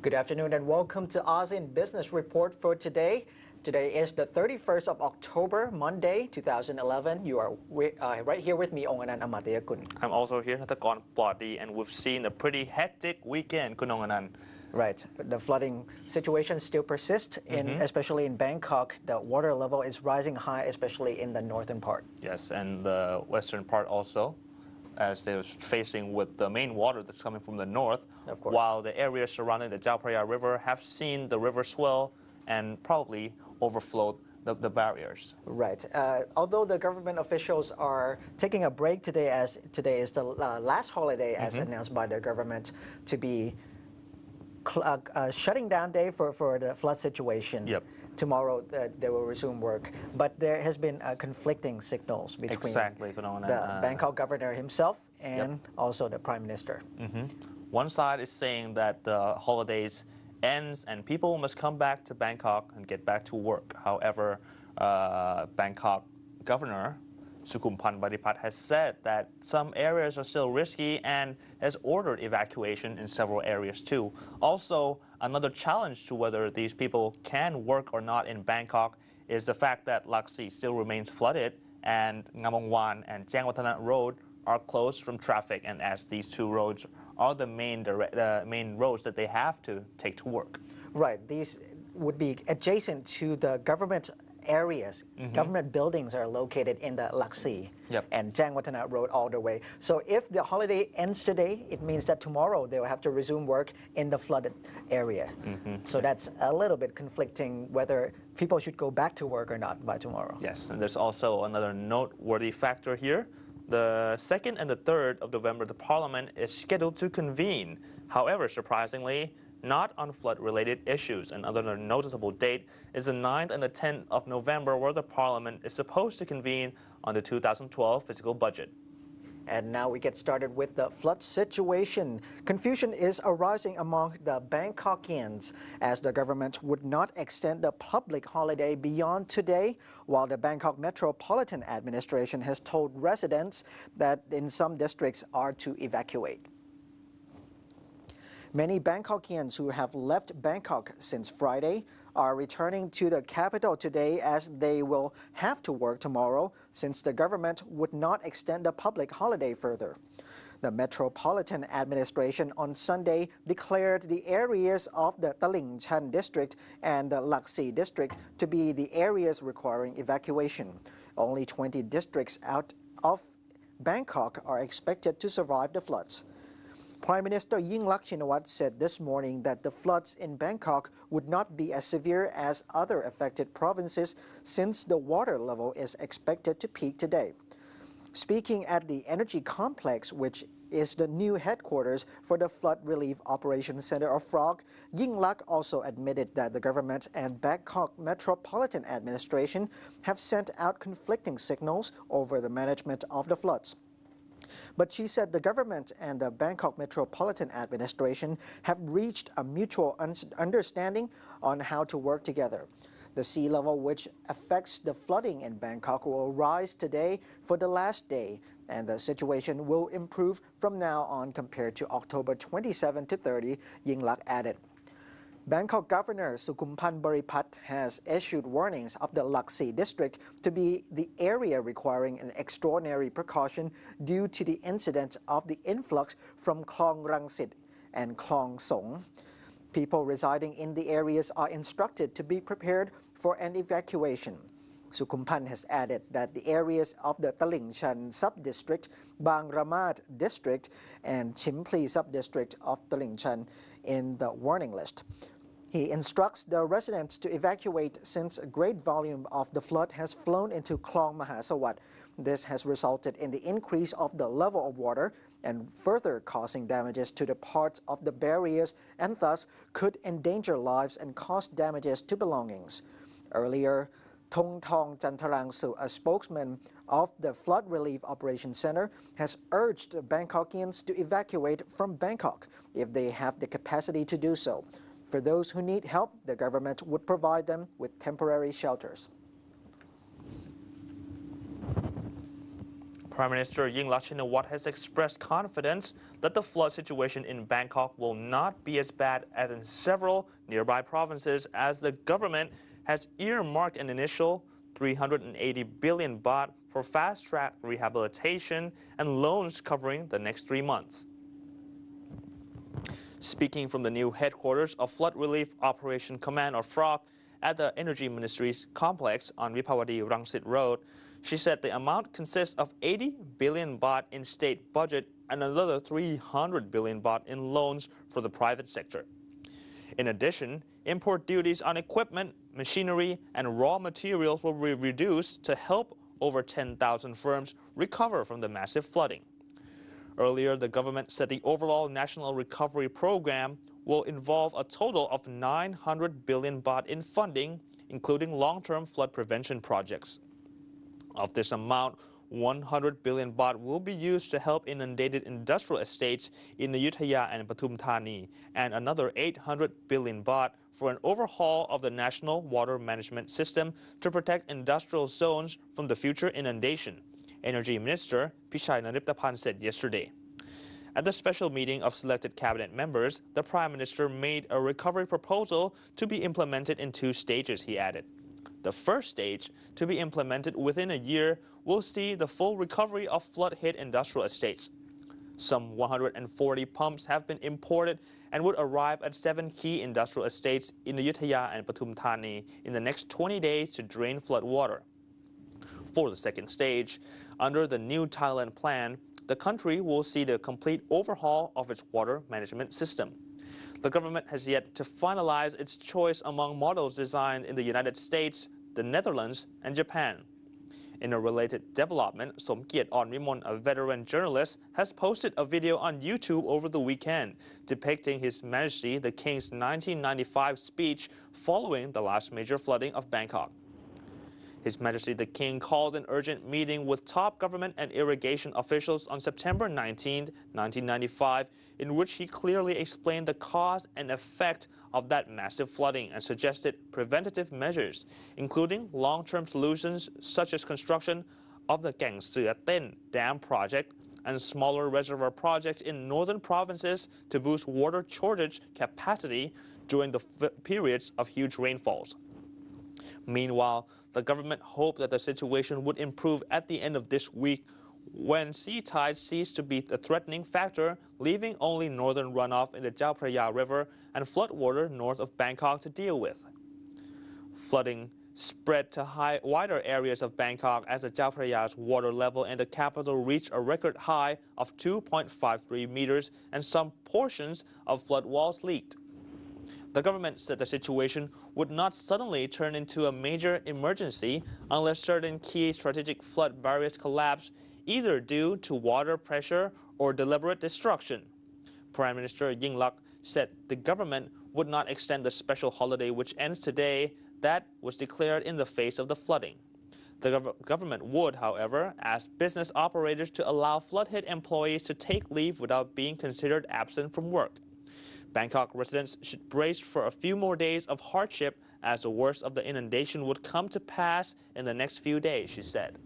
Good afternoon and welcome to ASEAN Business Report for today. Today is the 31st of October, Monday, 2011. You are right here with me, Onganan Amatayakun. I'm also here, Natakon Plotty, and we've seen a pretty hectic weekend, Kunonganan. Right. The flooding situation still persists, especially in Bangkok. The water level is rising high, especially in the northern part. Yes, and the western part also, as they're facing with the main water that's coming from the north, Of course. while the areas surrounding the Chao Phraya River have seen the river swell and probably overflowed the barriers. Right. Although the government officials are taking a break today, as today is the last holiday as announced by the government to be shutting down day for the flood situation. Yep. Tomorrow they will resume work. But there has been conflicting signals between the Bangkok governor himself and also the Prime Minister. One side is saying that the holidays ends and people must come back to Bangkok and get back to work. However, Bangkok Governor Sukumphan Baripat has said that some areas are still risky and has ordered evacuation in several areas too. Also, another challenge to whether these people can work or not in Bangkok is the fact that Laxi still remains flooded and Ngamongwan and Jiangwatana Road are closed from traffic, and as these two roads are the main roads that they have to take to work. Right. These would be adjacent to the government areas. Government buildings are located in the Laxi and Jiangwatana Road all the way. So if the holiday ends today, it means that tomorrow they will have to resume work in the flooded area. So that's a little bit conflicting whether people should go back to work or not by tomorrow. Yes, and there's also another noteworthy factor here. The 2nd and the 3rd of November, the Parliament is scheduled to convene. However, surprisingly, not on flood-related issues. Another noticeable date is the 9th and the 10th of November, where the Parliament is supposed to convene on the 2012 fiscal budget. And now we get started with the flood situation. Confusion is arising among the Bangkokians as the government would not extend the public holiday beyond today, while the Bangkok Metropolitan Administration has told residents that in some districts are to evacuate. Many Bangkokians who have left Bangkok since Friday are returning to the capital today as they will have to work tomorrow since the government would not extend the public holiday further. The Metropolitan Administration on Sunday declared the areas of the Talinchan district and the Laxi district to be the areas requiring evacuation. Only 20 districts out of Bangkok are expected to survive the floods. Prime Minister Yingluck Shinawatra said this morning that the floods in Bangkok would not be as severe as other affected provinces since the water level is expected to peak today. Speaking at the Energy Complex, which is the new headquarters for the Flood Relief Operations Center of FROG, Yingluck also admitted that the government and Bangkok Metropolitan Administration have sent out conflicting signals over the management of the floods. But she said the government and the Bangkok Metropolitan Administration have reached a mutual understanding on how to work together. The sea level, which affects the flooding in Bangkok, will rise today for the last day, and the situation will improve from now on compared to October 27 to 30, Yingluck added. Bangkok Governor Sukumphan Baripat has issued warnings of the Laxi district to be the area requiring an extraordinary precaution due to the incident of the influx from Klong Rangsit and Klong Song. People residing in the areas are instructed to be prepared for an evacuation. Sukumphan has added that the areas of the Talinchan sub-district, Bang Ramat district, and Chimpli sub-district of Talinchan in the warning list. He instructs the residents to evacuate since a great volume of the flood has flown into Klong Mahasawat. This has resulted in the increase of the level of water and further causing damages to the parts of the barriers and thus could endanger lives and cause damages to belongings. Earlier, Thong Thong Chantarangsu, a spokesman of the Flood Relief Operations Center, has urged Bangkokians to evacuate from Bangkok if they have the capacity to do so. For those who need help, the government would provide them with temporary shelters. Prime Minister Yingluck Shinawatra has expressed confidence that the flood situation in Bangkok will not be as bad as in several nearby provinces, as the government has earmarked an initial 380 billion baht for fast-track rehabilitation and loans covering the next 3 months. Speaking from the new headquarters of Flood Relief Operation Command, or FROC, at the Energy Ministry's complex on Vipawadi Rangsit Road, she said the amount consists of 80 billion baht in state budget and another 300 billion baht in loans for the private sector. In addition, import duties on equipment, machinery, and raw materials will be reduced to help over 10,000 firms recover from the massive flooding. Earlier, the government said the overall national recovery program will involve a total of 900 billion baht in funding, including long-term flood prevention projects. Of this amount, 100 billion baht will be used to help inundated industrial estates in Ayutthaya and Pathum Thani, and another 800 billion baht for an overhaul of the national water management system to protect industrial zones from the future inundation, Energy Minister Pichai Nariptapan said yesterday. At the special meeting of selected cabinet members, the Prime Minister made a recovery proposal to be implemented in 2 stages, he added. The first stage, to be implemented within a year, will see the full recovery of flood-hit industrial estates. Some 140 pumps have been imported and would arrive at 7 key industrial estates in Ayutthaya and Pathum Thani in the next 20 days to drain flood water. For the second stage, under the new Thailand plan, the country will see the complete overhaul of its water management system. The government has yet to finalize its choice among models designed in the United States, the Netherlands, and Japan. In a related development, Somkiat Onvimon, a veteran journalist, has posted a video on YouTube over the weekend depicting His Majesty the King's 1995 speech following the last major flooding of Bangkok. His Majesty the King called an urgent meeting with top government and irrigation officials on September 19, 1995, in which he clearly explained the cause and effect of that massive flooding and suggested preventative measures, including long-term solutions such as construction of the Kaeng Sea Ten Dam project and smaller reservoir projects in northern provinces to boost water shortage capacity during the periods of huge rainfalls. Meanwhile, the government hoped that the situation would improve at the end of this week when sea tides cease to be a threatening factor, leaving only northern runoff in the Chao Phraya River and floodwater north of Bangkok to deal with. Flooding spread to wider areas of Bangkok as the Chao Phraya's water level in the capital reached a record high of 2.53 meters and some portions of flood walls leaked. The government said the situation would not suddenly turn into a major emergency unless certain key strategic flood barriers collapse, either due to water pressure or deliberate destruction. Prime Minister Yingluck said the government would not extend the special holiday which ends today that was declared in the face of the flooding. The government would, however, ask business operators to allow flood-hit employees to take leave without being considered absent from work. Bangkok residents should brace for a few more days of hardship as the worst of the inundation would come to pass in the next few days, she said.